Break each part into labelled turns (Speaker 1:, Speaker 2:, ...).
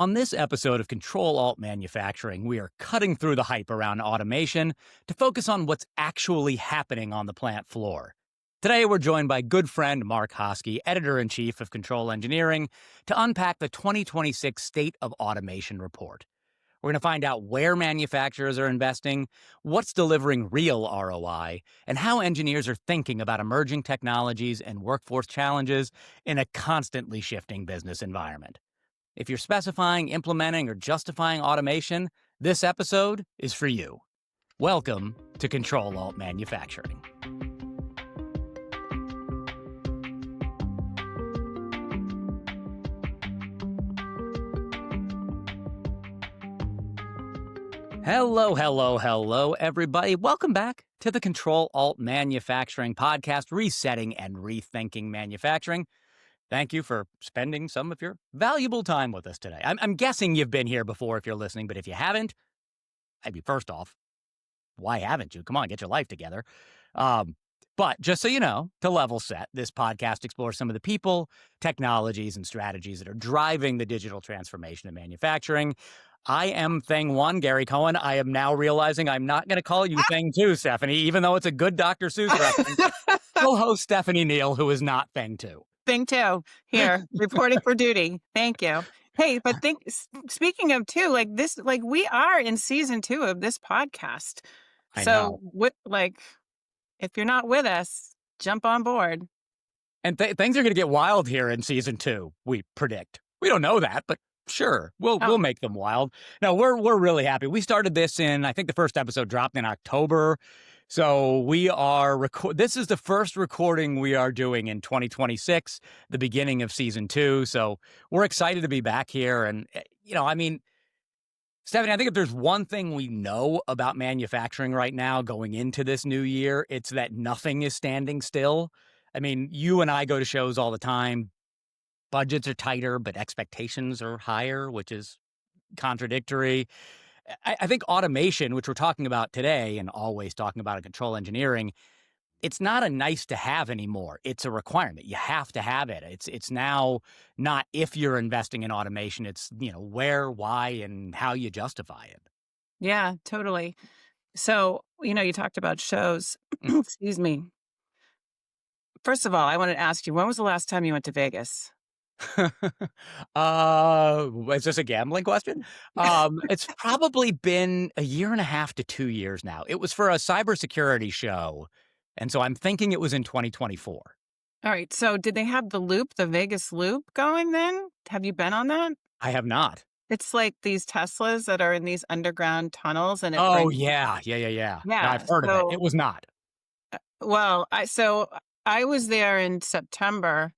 Speaker 1: On this episode of Ctrl+Alt Manufacturing, we are cutting through the hype around automation to focus on what's actually happening on the plant floor. Today, we're joined by good friend Mark Hoske, Editor-in-Chief of Control Engineering, to unpack the 2026 State of Automation report. We're going to find out where manufacturers are investing, what's delivering real ROI, and how engineers are thinking about emerging technologies and workforce challenges in a constantly shifting business environment. If you're specifying, implementing, or justifying automation, this episode is for you. Welcome to Ctrl+Alt Manufacturing. Hello, everybody. Welcome back to the Ctrl+Alt Manufacturing podcast, resetting and rethinking manufacturing. Thank you for spending some of your valuable time with us today. I'm guessing you've been here before if you're listening, but if you haven't, first off, why haven't you? Come on, get your life together. But just so you know, to level set, this podcast explores some of the people, technologies, and strategies that are driving the digital transformation of manufacturing. I am Thing 1, Gary Cohen. I am now realizing I'm not going to call you Thing 2, Stephanie, even though it's a good Dr. Seuss reference. Co-host Stephanie Neal, who is not Thing 2.
Speaker 2: Thing 2 here, reporting for duty. Thank you. Hey, but speaking of 2, we are in season 2 of this podcast.
Speaker 1: I know.
Speaker 2: If you're not with us, jump on board.
Speaker 1: And things are going to get wild here in season 2, we predict. We don't know that, but sure, we'll make them wild. No, we're really happy. We started this I think the first episode dropped in October. So we are this is the first recording we are doing in 2026, the beginning of season 2. So we're excited to be back here. And, Stephanie, I think if there's one thing we know about manufacturing right now going into this new year, it's that nothing is standing still. I mean, you and I go to shows all the time. Budgets are tighter, but expectations are higher, which is contradictory. I think automation, which we're talking about today and always talking about in control engineering, it's not a nice to have anymore. It's a requirement. You have to have it. It's now not if you're investing in automation. It's, where, why, and how you justify it.
Speaker 2: Yeah, totally. So, you talked about shows. Excuse me. First of all, I wanted to ask you, when was the last time you went to Vegas?
Speaker 1: Is this a gambling question? It's probably been a year and a half to 2 years now. It was for a cybersecurity show. And so I'm thinking it was in 2024.
Speaker 2: All right. So did they have the Vegas Loop going then? Have you been on that?
Speaker 1: I have not.
Speaker 2: It's like these Teslas that are in these underground tunnels. And
Speaker 1: Yeah.
Speaker 2: Yeah.
Speaker 1: I've heard of it. It was not.
Speaker 2: Well, I was there in September.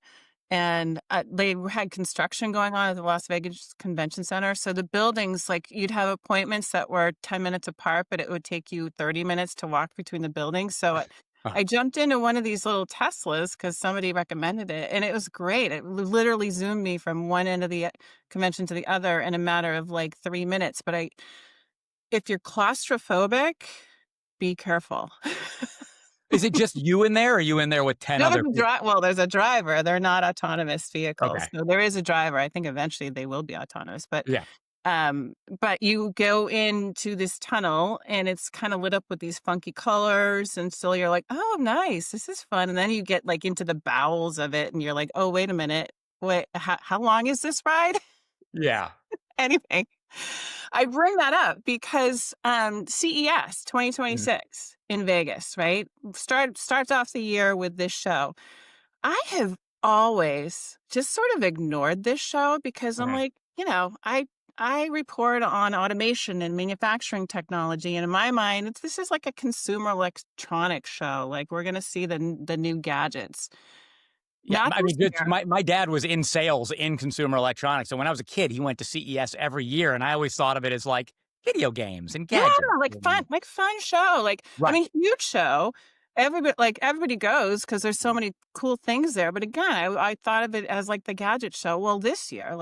Speaker 2: And they had construction going on at the Las Vegas Convention Center. So the buildings, you'd have appointments that were 10 minutes apart, but it would take you 30 minutes to walk between the buildings. So I jumped into one of these little Teslas because somebody recommended it. And it was great. It literally zoomed me from one end of the convention to the other in a matter of 3 minutes. But if you're claustrophobic, be careful.
Speaker 1: Is it just you in there, or are you in there with 10 other people?
Speaker 2: Well, there's a driver. They're not autonomous vehicles.
Speaker 1: Okay.
Speaker 2: So there is a driver. I think eventually they will be autonomous. But
Speaker 1: yeah.
Speaker 2: But you go into this tunnel and it's kind of lit up with these funky colors. And so you're like, oh, nice. This is fun. And then you get into the bowels of it and you're like, oh, wait a minute. Wait, how long is this ride?
Speaker 1: Yeah.
Speaker 2: Anyway, I bring that up because CES 2026 in Vegas, right? Starts off the year with this show. I have always just sort of ignored this show because I'm like, I report on automation and manufacturing technology. And in my mind, this is like a consumer electronics show. We're going to see the new gadgets.
Speaker 1: Yeah, my dad was in sales in consumer electronics. So when I was a kid, he went to CES every year. And I always thought of it as video games and gadgets.
Speaker 2: Yeah, fun show.
Speaker 1: Right.
Speaker 2: Huge show. Everybody goes because there's so many cool things there. But again, I thought of it as the gadget show. Well, this year,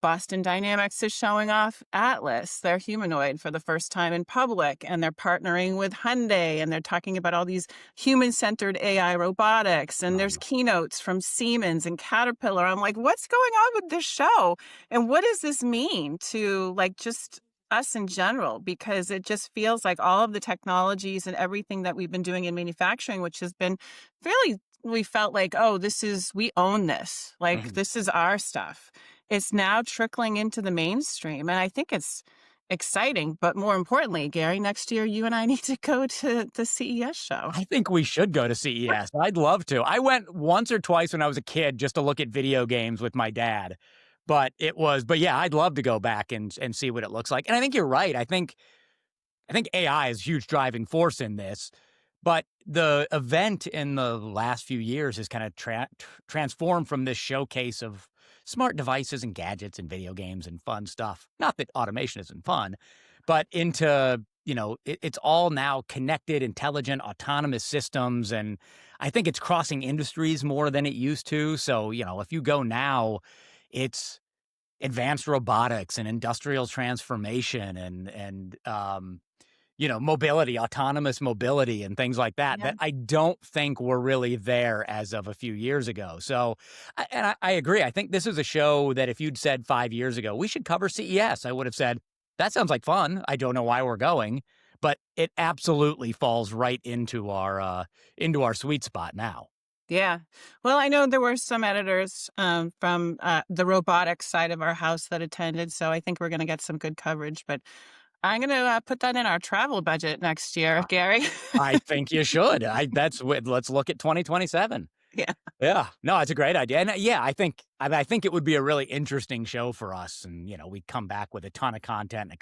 Speaker 2: Boston Dynamics is showing off Atlas, their humanoid, for the first time in public, and they're partnering with Hyundai, and they're talking about all these human-centered AI robotics, and there's keynotes from Siemens and Caterpillar. I'm like, what's going on with this show? And what does this mean to, like, just us in general? Because it just feels like all of the technologies and everything that we've been doing in manufacturing, which has been fairly, we felt like, oh, we own this. Like, this is our stuff. It's now trickling into the mainstream. And I think it's exciting. But more importantly, Gary, next year, you and I need to go to the CES show.
Speaker 1: I think we should go to CES. I'd love to. I went once or twice when I was a kid just to look at video games with my dad. But yeah, I'd love to go back and see what it looks like. And I think you're right. I think AI is a huge driving force in this. But the event in the last few years has kind of transformed from this showcase of smart devices and gadgets and video games and fun stuff. Not that automation isn't fun, but into, it's all now connected, intelligent, autonomous systems. And I think it's crossing industries more than it used to. So, if you go now, it's advanced robotics and industrial transformation and mobility, autonomous mobility and things like that, that I don't think were really there as of a few years ago. So, I agree. I think this is a show that if you'd said 5 years ago, we should cover CES, I would have said, that sounds like fun. I don't know why we're going, but it absolutely falls right into our sweet spot now.
Speaker 2: Yeah. Well, I know there were some editors from the robotics side of our house that attended, so I think we're going to get some good coverage. But I'm going to put that in our travel budget next year, Gary.
Speaker 1: I think you should. Let's look at 2027.
Speaker 2: Yeah.
Speaker 1: Yeah. No, it's a great idea. And yeah, I think it would be a really interesting show for us. And, we'd come back with a ton of content, a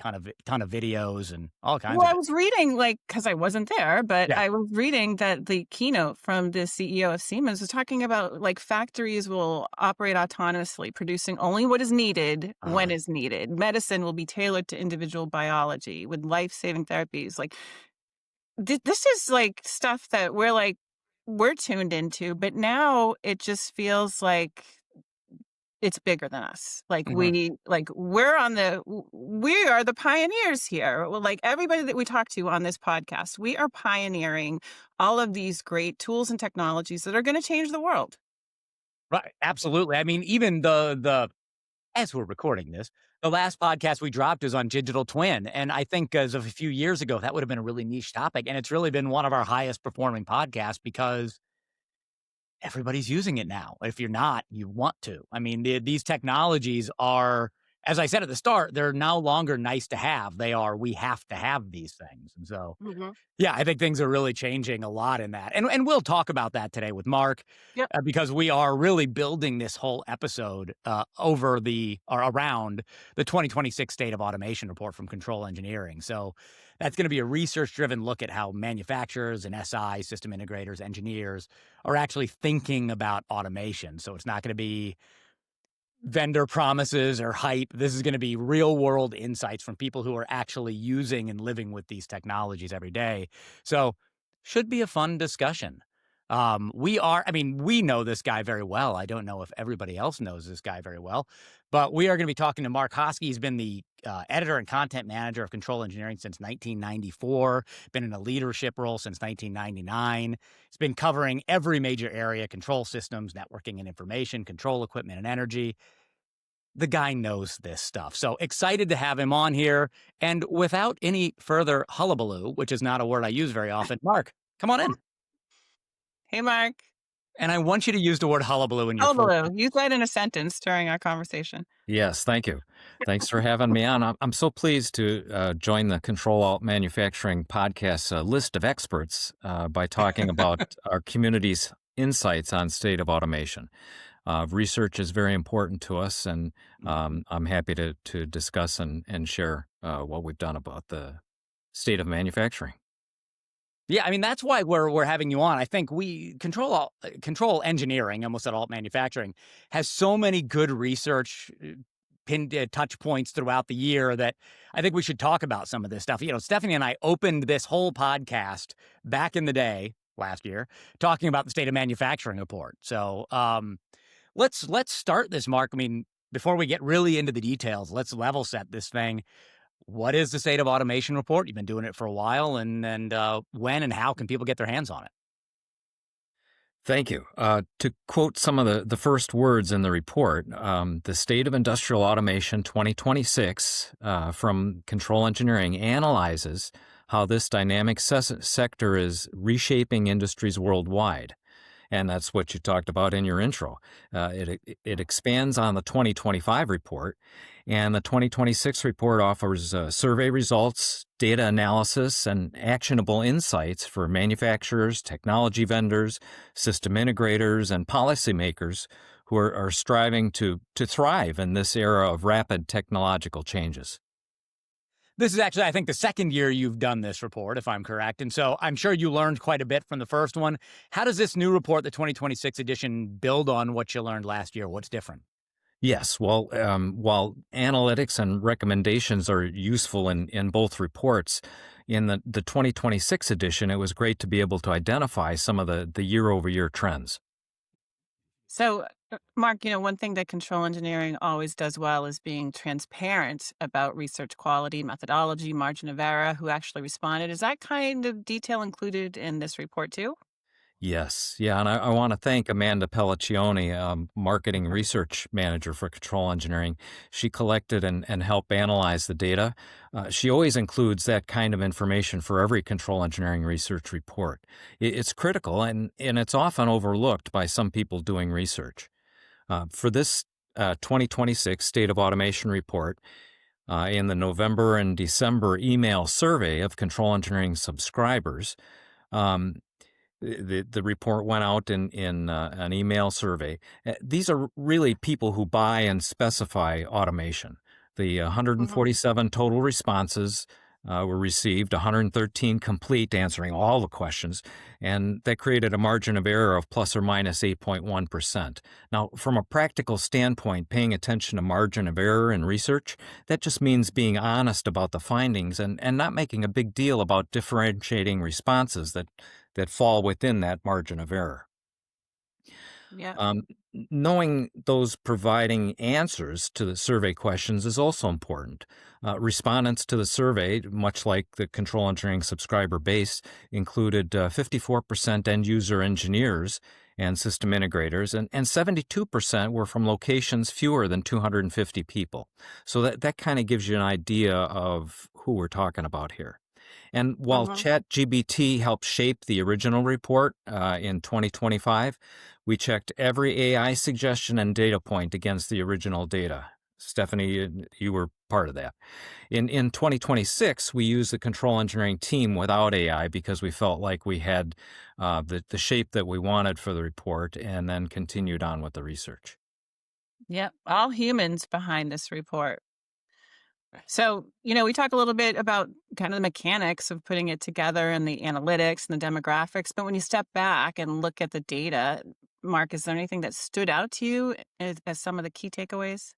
Speaker 1: ton of videos and all kinds of
Speaker 2: I was reading, because I wasn't there, but I was reading that the keynote from the CEO of Siemens was talking about factories will operate autonomously, producing only what is needed when is needed. Medicine will be tailored to individual biology with life-saving therapies. This is stuff that we're tuned into, but now it just feels like it's bigger than us. We are the pioneers here. Well, everybody that we talk to on this podcast, we are pioneering all of these great tools and technologies that are going to change the world.
Speaker 1: Right. Absolutely. I mean, even as we're recording this, the last podcast we dropped is on digital twin. And I think as of a few years ago, that would have been a really niche topic. And it's really been one of our highest performing podcasts because everybody's using it now. If you're not, you want to. I mean, these technologies are, as I said at the start, they're no longer nice to have. We have to have these things. And so, yeah, I think things are really changing a lot in that. And we'll talk about that today with Mark, because we are really building this whole episode around the 2026 State of Automation report from Control Engineering. So that's going to be a research-driven look at how manufacturers and SI, system integrators, engineers are actually thinking about automation. So it's not going to be vendor promises or hype. This is going to be real-world insights from people who are actually using and living with these technologies every day. So should be a fun discussion. We know this guy very well. I don't know if everybody else knows this guy very well, but we are going to be talking to Mark Hoske. He's been the editor and content manager of Control Engineering since 1994, been in a leadership role since 1999. He's been covering every major area: control systems, networking and information, control equipment and energy. The guy knows this stuff. So excited to have him on here. And without any further hullabaloo, which is not a word I use very often, Mark, come on in.
Speaker 2: Hey, Mark.
Speaker 1: And I want you to use the word hullabaloo in your
Speaker 2: hullabaloo. Use that in a sentence during our conversation.
Speaker 3: Yes, thank you. Thanks for having me on. I'm so pleased to join the Ctrl+Alt+Manufacturing podcast list of experts by talking about our community's insights on state of automation. Research is very important to us, and I'm happy to discuss and share what we've done about the state of manufacturing.
Speaker 1: Yeah, I mean, that's why we're having you on. I think Control Engineering, almost at Alt Manufacturing, has so many good research touch points throughout the year that I think we should talk about some of this stuff. Stephanie and I opened this whole podcast back in the day last year talking about the State of Manufacturing report. So let's start this, Mark. I mean, before we get really into the details, let's level set this thing. What is the state of automation report? You've been doing it for a while, and when and how can people get their hands on it?
Speaker 3: Thank you. To quote some of the first words in the report, the State of Industrial Automation 2026 from Control Engineering analyzes how this dynamic sector is reshaping industries worldwide. And that's what you talked about in your intro. It expands on the 2025 report, and the 2026 report offers survey results, data analysis, and actionable insights for manufacturers, technology vendors, system integrators, and policymakers who are striving to thrive in this era of rapid technological changes.
Speaker 1: This is actually, I think, the second year you've done this report, if I'm correct. And so I'm sure you learned quite a bit from the first one. How does this new report, the 2026 edition, build on what you learned last year? What's different?
Speaker 3: Yes, well, while analytics and recommendations are useful in both reports, in the 2026 edition, it was great to be able to identify some of the year-over-year trends.
Speaker 2: So, Mark, one thing that control engineering always does well is being transparent about research quality, methodology, margin of error, who actually responded. Is that kind of detail included in this report too?
Speaker 3: Yes, yeah, and I want to thank Amanda Pelliccioni, marketing research manager for Control Engineering. She collected and helped analyze the data. She always includes that kind of information for every Control Engineering research report. It's critical, and it's often overlooked by some people doing research. For this 2026 State of Automation report, in the November and December email survey of Control Engineering subscribers, the report went out in an email survey. These are really people who buy and specify automation. The 147 total responses were received, 113 complete, answering all the questions, and that created a margin of error of plus or minus 8.1%. Now, from a practical standpoint, paying attention to margin of error in research, that just means being honest about the findings and not making a big deal about differentiating responses that fall within that margin of error.
Speaker 2: Yeah.
Speaker 3: Knowing those providing answers to the survey questions is also important. Respondents to the survey, much like the Control Engineering subscriber base, included 54% end-user engineers and system integrators, and 72% were from locations fewer than 250 people. So that kind of gives you an idea of who we're talking about here. And while ChatGPT helped shape the original report in 2025, we checked every AI suggestion and data point against the original data. Stephanie, you were part of that. In 2026, we used the Control Engineering team without AI because we felt like we had the shape that we wanted for the report, and then continued on with the research.
Speaker 2: Yep. All humans behind this report. So, we talk a little bit about kind of the mechanics of putting it together and the analytics and the demographics. But when you step back and look at the data, Mark, is there anything that stood out to you as some of the key takeaways?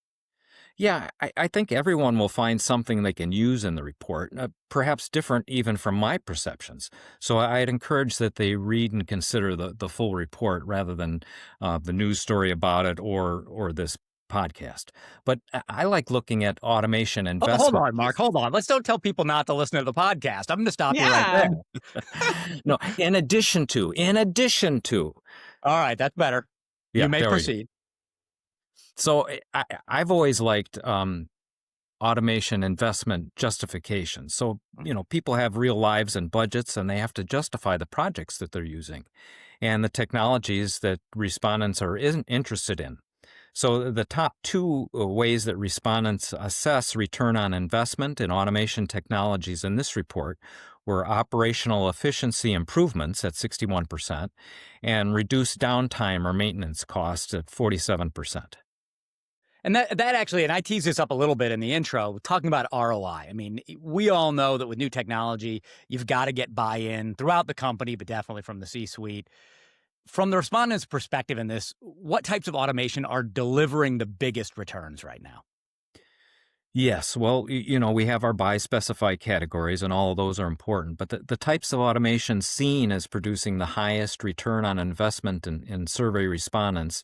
Speaker 3: Yeah, I think everyone will find something they can use in the report, perhaps different even from my perceptions. So I'd encourage that they read and consider the full report rather than the news story about it or this podcast. But I like looking at automation investment.
Speaker 1: Hold on, Mark. Hold on. Let's don't tell people not to listen to the podcast. I'm going to stop you right
Speaker 2: Yeah.
Speaker 1: there.
Speaker 3: No, in addition to.
Speaker 1: All right, that's better.
Speaker 3: Yeah,
Speaker 1: You may
Speaker 3: there we go.
Speaker 1: proceed.
Speaker 3: So I've always liked automation investment justification. So, people have real lives and budgets, and they have to justify the projects that they're using and the technologies that respondents are interested in. So the top two ways that respondents assess return on investment in automation technologies in this report were operational efficiency improvements at 61% and reduced downtime or maintenance costs at 47%.
Speaker 1: And that actually, and I teased this up a little bit in the intro, talking about ROI. I mean, we all know that with new technology, you've got to get buy-in throughout the company, but definitely from the C-suite. From the respondent's perspective in this, what types of automation are delivering the biggest returns right now?
Speaker 3: Yes, well, we have our buy specify categories, and all of those are important. But the types of automation seen as producing the highest return on investment in survey respondents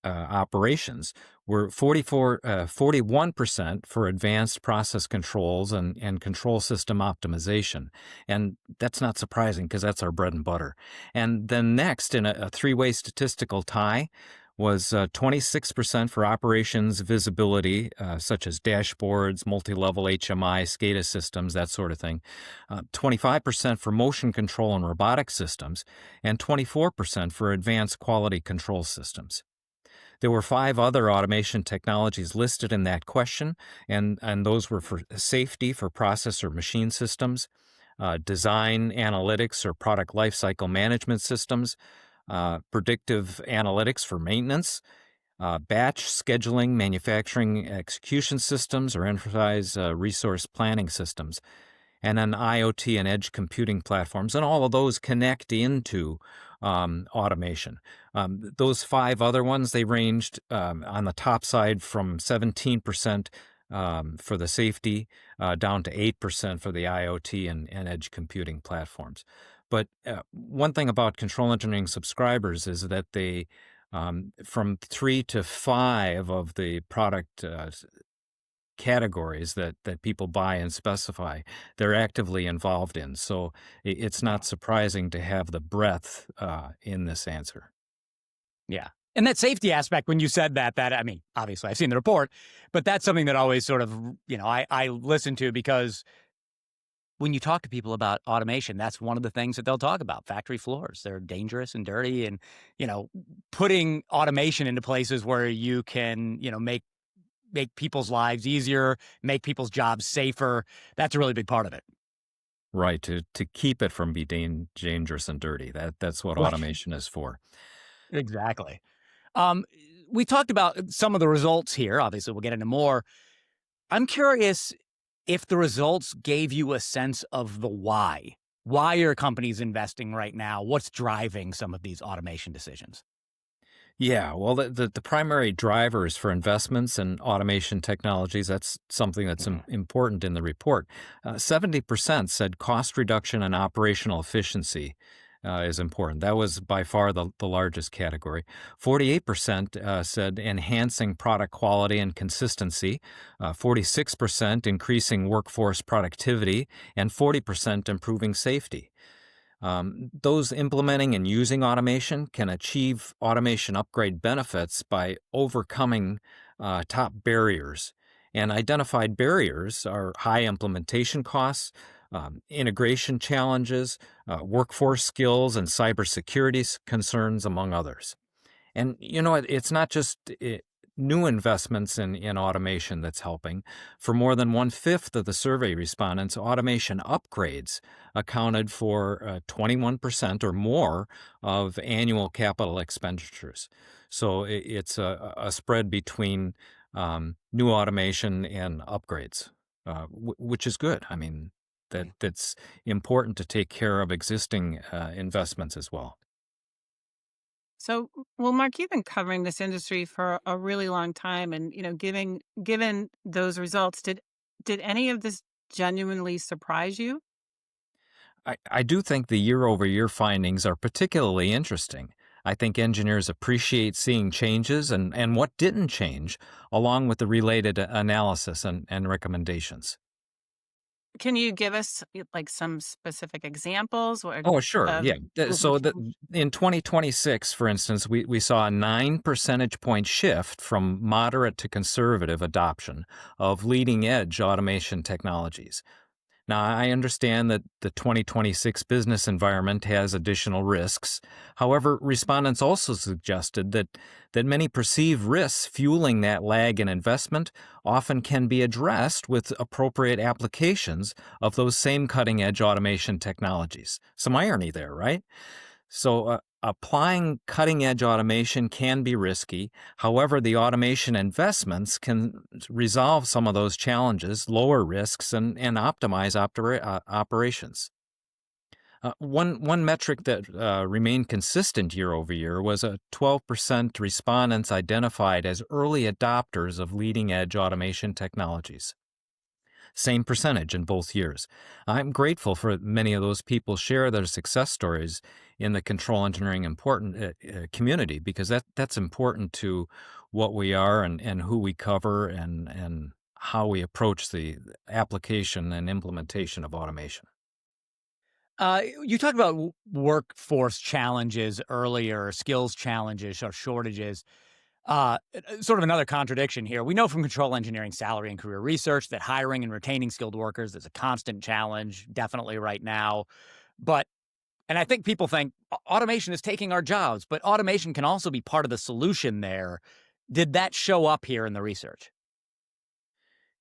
Speaker 3: operations were 41% for advanced process controls and control system optimization. And that's not surprising because that's our bread and butter. And then next, in a three-way statistical tie, was 26% for operations visibility, such as dashboards, multi-level HMI, SCADA systems, that sort of thing, 25% for motion control and robotic systems, and 24% for advanced quality control systems. There were 5 other automation technologies listed in that question, and those were for safety for process or machine systems, design analytics or product lifecycle management systems, predictive analytics for maintenance, batch scheduling, manufacturing execution systems, or enterprise resource planning systems, and then IoT and edge computing platforms. And all of those connect into automation. Those 5 other ones, they ranged on the top side from 17% for the safety down to 8% for the IoT and edge computing platforms. But one thing about control engineering subscribers is that they, from 3 to 5 of the product categories that people buy and specify, they're actively involved in. So it's not surprising to have the breadth in this answer.
Speaker 1: Yeah. And that safety aspect, when you said that, I mean, obviously I've seen the report, but that's something that always sort of, I listen to, because when you talk to people about automation, that's one of the things that they'll talk about. Factory floors, they're dangerous and dirty, and, putting automation into places where you can, make people's lives easier, make people's jobs safer, that's a really big part of it.
Speaker 3: Right, to keep it from being dangerous and dirty. That's what
Speaker 1: Right.
Speaker 3: automation is for.
Speaker 1: Exactly. We talked about some of the results here. Obviously, we'll get into more. I'm curious if the results gave you a sense of the why. Why are companies investing right now? What's driving some of these automation decisions?
Speaker 3: Yeah, well, the primary drivers for investments in automation technologies, that's something that's important in the report. 70% said cost reduction and operational efficiency is important. That was by far the largest category. 48% said enhancing product quality and consistency, 46% increasing workforce productivity, and 40% improving safety. Those implementing and using automation can achieve automation upgrade benefits by overcoming top barriers. And identified barriers are high implementation costs, integration challenges, workforce skills, and cybersecurity concerns, among others. And, it's not just new investments in automation that's helping. For more than 1/5 of the survey respondents, automation upgrades accounted for 21% or more of annual capital expenditures. So it's a spread between new automation and upgrades, which is good. I mean, that's important to take care of existing investments as well.
Speaker 2: So, well, Mark, you've been covering this industry for a really long time, and given those results, did any of this genuinely surprise you?
Speaker 3: I do think the year-over-year findings are particularly interesting. I think engineers appreciate seeing changes and what didn't change, along with the related analysis and recommendations.
Speaker 2: Can you give us like some specific examples or
Speaker 3: Oh, sure.
Speaker 2: of
Speaker 3: Yeah. So in 2026, for instance, we saw a 9 percentage point shift from moderate to conservative adoption of leading edge automation technologies. Now, I understand that the 2026 business environment has additional risks. However, respondents also suggested that many perceived risks fueling that lag in investment often can be addressed with appropriate applications of those same cutting-edge automation technologies. Some irony there, right? So, applying cutting-edge automation can be risky. However, the automation investments can resolve some of those challenges, lower risks, and optimize operations. One metric that remained consistent year over year was a 12% respondents identified as early adopters of leading-edge automation technologies. Same percentage in both years. I'm grateful for many of those people share their success stories in the control engineering community, because that's important to what we are and who we cover and how we approach the application and implementation of automation.
Speaker 1: You talked about workforce challenges earlier, skills challenges or shortages. Sort of another contradiction here. We know from control engineering salary and career research that hiring and retaining skilled workers is a constant challenge, definitely right now. And I think people think automation is taking our jobs, but automation can also be part of the solution there. Did that show up here in the research?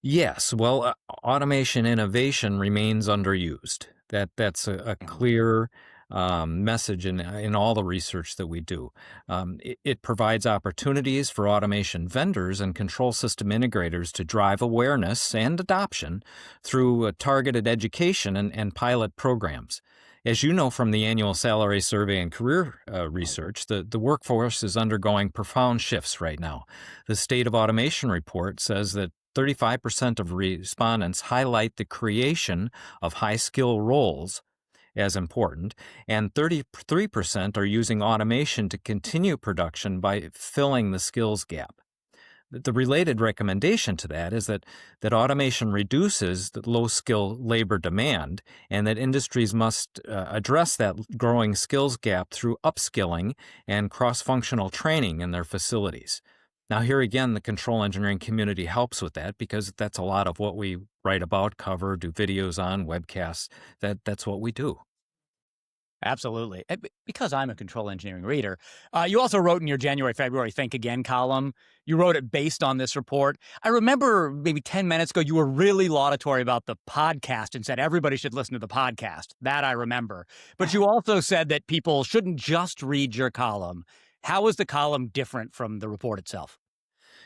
Speaker 3: Yes, well, automation innovation remains underused. That's a clear message in all the research that we do. It provides opportunities for automation vendors and control system integrators to drive awareness and adoption through targeted education and pilot programs. As you know from the annual salary survey and career research, the workforce is undergoing profound shifts right now. The State of Automation report says that 35% of respondents highlight the creation of high-skill roles as important, and 33% are using automation to continue production by filling the skills gap. The related recommendation to that is that automation reduces the low-skill labor demand and that industries must address that growing skills gap through upskilling and cross-functional training in their facilities. Now, here again, the control engineering community helps with that because that's a lot of what we write about, cover, do videos on, webcasts. That's what we do.
Speaker 1: Absolutely. Because I'm a control engineering reader, you also wrote in your January, February Think Again column, you wrote it based on this report. I remember maybe 10 minutes ago, you were really laudatory about the podcast and said everybody should listen to the podcast. That I remember. But you also said that people shouldn't just read your column. How is the column different from the report itself?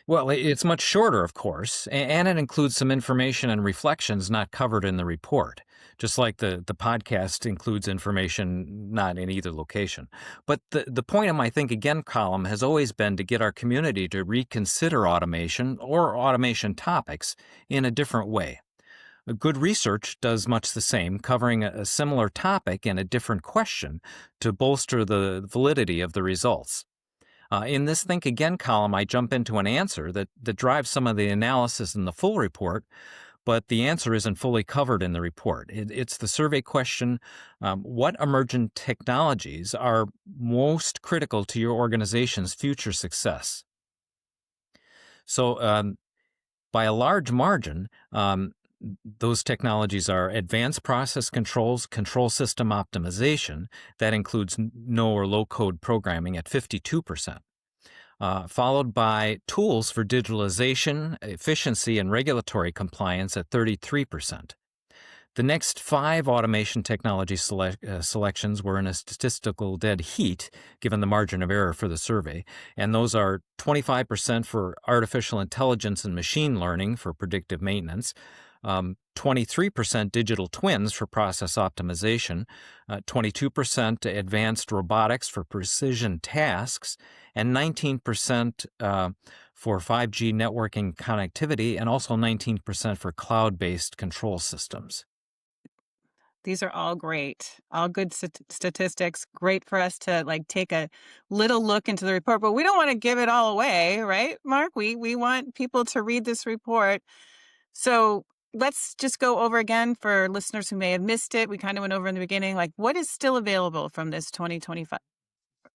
Speaker 3: Well, it's much shorter, of course, and it includes some information and reflections not covered in the report, just like the podcast includes information not in either location. But the point of my Think Again column has always been to get our community to reconsider automation or automation topics in a different way. Good research does much the same, covering a similar topic and a different question to bolster the validity of the results. In this Think Again column, I jump into an answer that drives some of the analysis in the full report, but the answer isn't fully covered in the report. It's the survey question, what emergent technologies are most critical to your organization's future success? So by a large margin, those technologies are advanced process controls, control system optimization. That includes no or low code programming at 52%, followed by tools for digitalization, efficiency, and regulatory compliance at 33%. The next 5 automation technology selections were in a statistical dead heat, given the margin of error for the survey, and those are 25% for artificial intelligence and machine learning for predictive maintenance, 23% digital twins for process optimization, 22% advanced robotics for precision tasks, and 19% for 5G networking connectivity, and also 19% for cloud-based control systems.
Speaker 2: These are all great, all good statistics. Great for us to take a little look into the report, but we don't want to give it all away, right, Mark? We want people to read this report. So let's just go over again for listeners who may have missed it. We kind of went over in the beginning, what is still available from this 2025,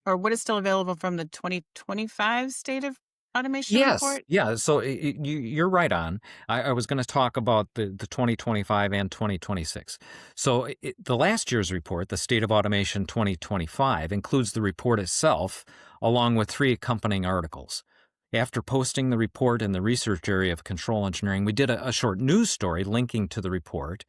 Speaker 2: or what is still available from the 2025 State of Automation report?
Speaker 3: Yeah. So you're right on. I was going to talk about the 2025 and 2026. So the last year's report, the State of Automation 2025, includes the report itself, along with 3 accompanying articles. After posting the report in the research area of control engineering, we did a short news story linking to the report,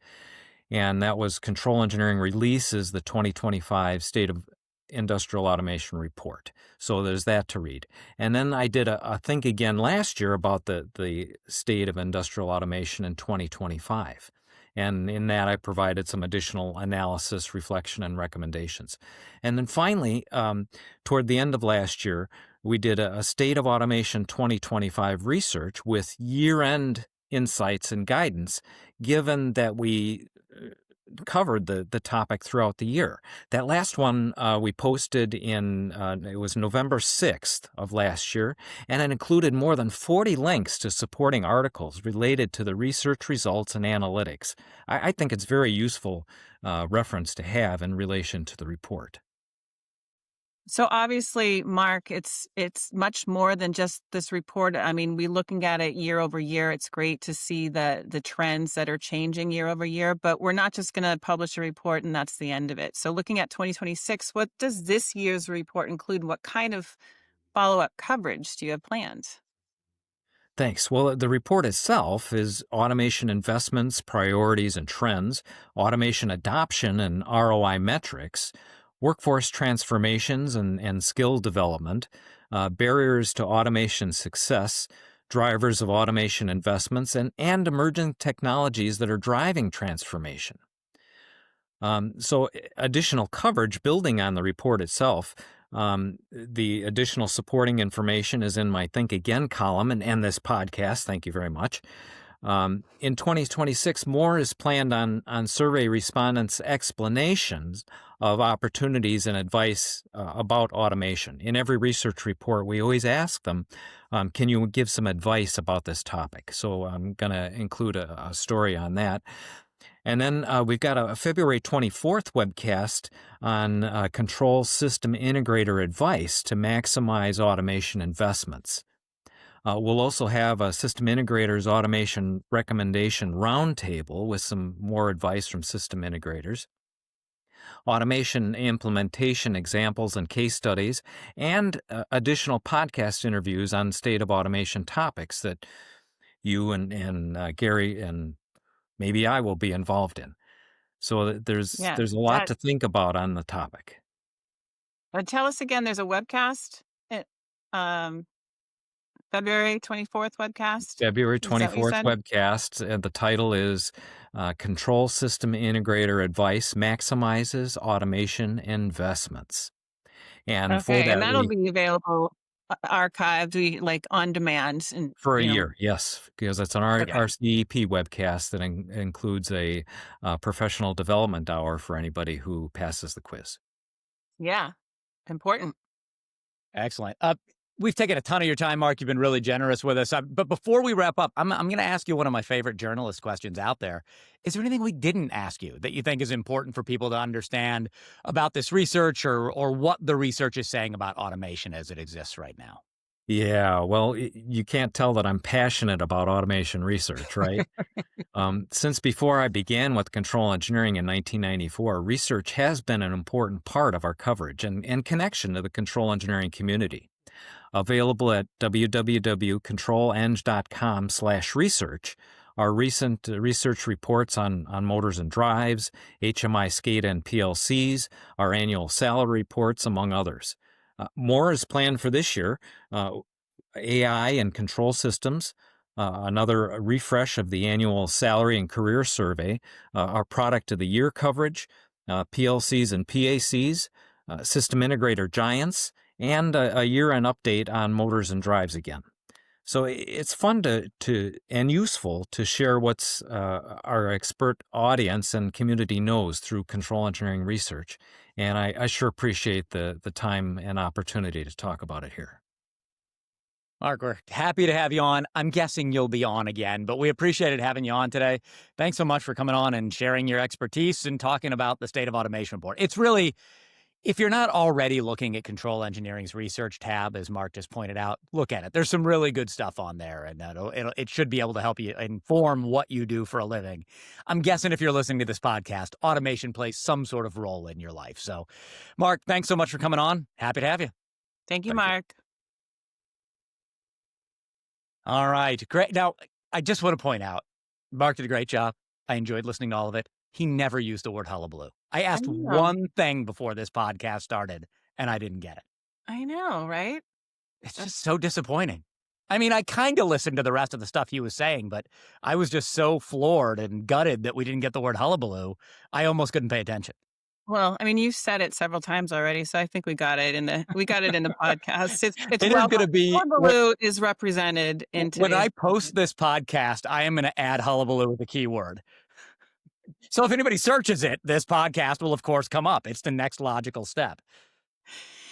Speaker 3: and that was Control Engineering Releases the 2025 State of Industrial Automation report. So there's that to read. And then I did a Think Again last year about the state of industrial automation in 2025. And in that, I provided some additional analysis, reflection, and recommendations. And then finally, toward the end of last year, we did a State of Automation 2025 research with year-end insights and guidance, given that we covered the topic throughout the year. That last one we posted in, it was November 6th of last year, and it included more than 40 links to supporting articles related to the research results and analytics. I think it's very useful reference to have in relation to the report.
Speaker 2: So obviously, Mark, it's much more than just this report. I mean, we're looking at it year over year. It's great to see the trends that are changing year over year, but we're not just going to publish a report and that's the end of it. So looking at 2026, what does this year's report include? What kind of follow-up coverage do you have planned?
Speaker 3: Thanks. Well, the report itself is automation investments, priorities, and trends, automation adoption and ROI metrics, workforce transformations and skill development, barriers to automation success, drivers of automation investments, and emerging technologies that are driving transformation. So additional coverage building on the report itself. The additional supporting information is in my Think Again column and this podcast. Thank you very much. In 2026, more is planned on survey respondents' explanations of opportunities and advice about automation. In every research report, we always ask them, can you give some advice about this topic? So I'm going to include a story on that. And then we've got a February 24th webcast on control system integrator advice to maximize automation investments. We'll also have a system integrators automation recommendation roundtable with some more advice from system integrators, automation implementation examples and case studies, and additional podcast interviews on state of automation topics that you and Gary and maybe I will be involved in. So there's a lot to think about on the topic.
Speaker 2: Tell us again, there's a webcast, February 24th webcast?
Speaker 3: February
Speaker 2: Is that what you
Speaker 3: 24th
Speaker 2: said?
Speaker 3: webcast, and the title is Control System Integrator Advice Maximizes Automation Investments. And for
Speaker 2: Okay,
Speaker 3: that,
Speaker 2: and that'll be available archived, like on demand, and
Speaker 3: for a year, yes, because it's an
Speaker 2: Okay.
Speaker 3: RCEP webcast that includes a professional development hour for anybody who passes the quiz.
Speaker 2: Yeah, important.
Speaker 1: Excellent. We've taken a ton of your time, Mark. You've been really generous with us. But before we wrap up, I'm going to ask you one of my favorite journalist questions out there. Is there anything we didn't ask you that you think is important for people to understand about this research or what the research is saying about automation as it exists right now?
Speaker 3: Yeah, well, you can't tell that I'm passionate about automation research, right? Since before I began with control engineering in 1994, research has been an important part of our coverage and connection to the control engineering community. Available at www.controleng.com/research are recent research reports on motors and drives, HMI, SCADA, and PLCs, our annual salary reports, among others. More is planned for this year. AI and control systems, another refresh of the annual salary and career survey, our product of the year coverage, PLCs and PACs, system integrator giants, and a year-end update on motors and drives again. So it's fun to and useful to share what's our expert audience and community knows through control engineering research. And I sure appreciate the time and opportunity to talk about it here.
Speaker 1: Mark, we're happy to have you on. I'm guessing you'll be on again, but we appreciated having you on today. Thanks so much for coming on and sharing your expertise and talking about the State of Automation Report. It's really, if you're not already looking at Control Engineering's research tab, as Mark just pointed out, look at it. There's some really good stuff on there, and it should be able to help you inform what you do for a living. I'm guessing if you're listening to this podcast, automation plays some sort of role in your life. So, Mark, thanks so much for coming on. Happy to have you.
Speaker 2: Thank you,
Speaker 3: Thank you.
Speaker 2: Mark.
Speaker 1: All right, great. Now, I just want to point out, Mark did a great job. I enjoyed listening to all of it. He never used the word hullabaloo. I asked
Speaker 2: know.
Speaker 1: one thing before this podcast started, and I didn't get it.
Speaker 2: I know, right?
Speaker 1: It's just so disappointing. I mean, I kind of listened to the rest of the stuff he was saying, but I was just so floored and gutted that we didn't get the word hullabaloo. I almost couldn't pay attention.
Speaker 2: Well, I mean, you've said it several times already, so I think we got it in the podcast. It's
Speaker 1: It is
Speaker 2: well,
Speaker 1: going to be
Speaker 2: hullabaloo is represented in
Speaker 1: when
Speaker 2: today's
Speaker 1: I post this podcast. I am going to add hullabaloo with a keyword. So if anybody searches it, this podcast will, of course, come up. It's the next logical step.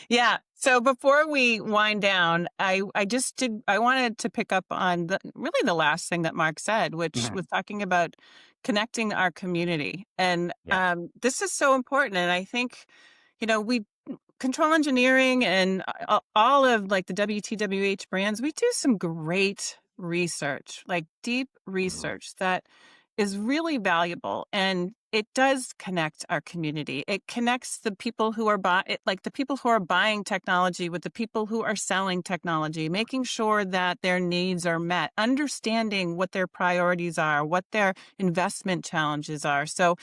Speaker 2: Yeah. So before we wind down, I wanted to pick up on really the last thing that Mark said, which was talking about connecting our community. And
Speaker 1: Yeah.
Speaker 2: this is so important. And I think, we control engineering and all of like the WTWH brands, we do some great research, like deep research that is really valuable, and it does connect our community. It connects the people who are the people who are buying technology with the people who are selling technology, making sure that their needs are met, understanding what their priorities are, what their investment challenges are. So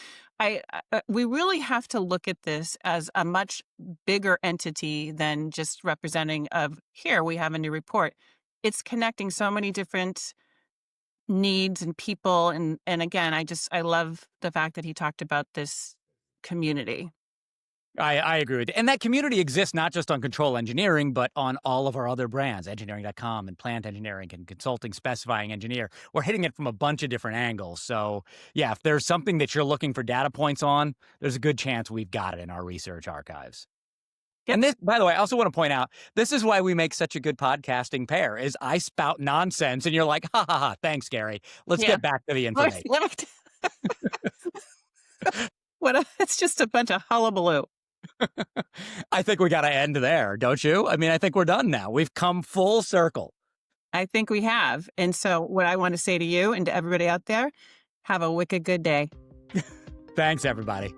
Speaker 2: we really have to look at this as a much bigger entity than just representing of, here we have a new report. It's connecting so many different needs and people. And again, I love the fact that he talked about this community.
Speaker 1: I agree with you. And that community exists not just on Control Engineering, but on all of our other brands, engineering.com and Plant Engineering and Consulting Specifying Engineer. We're hitting it from a bunch of different angles. So yeah, if there's something that you're looking for data points on, there's a good chance we've got it in our research archives.
Speaker 2: Yep.
Speaker 1: And this, by the way, I also want to point out, this is why we make such a good podcasting pair, is I spout nonsense and you're like, ha, ha, ha, thanks, Gary. Let's get back to the information.
Speaker 2: It's just a bunch of hullabaloo.
Speaker 1: I think we got to end there, don't you? I mean, I think we're done now. We've come full circle.
Speaker 2: I think we have. And so what I want to say to you and to everybody out there, have a wicked good day.
Speaker 1: Thanks, everybody.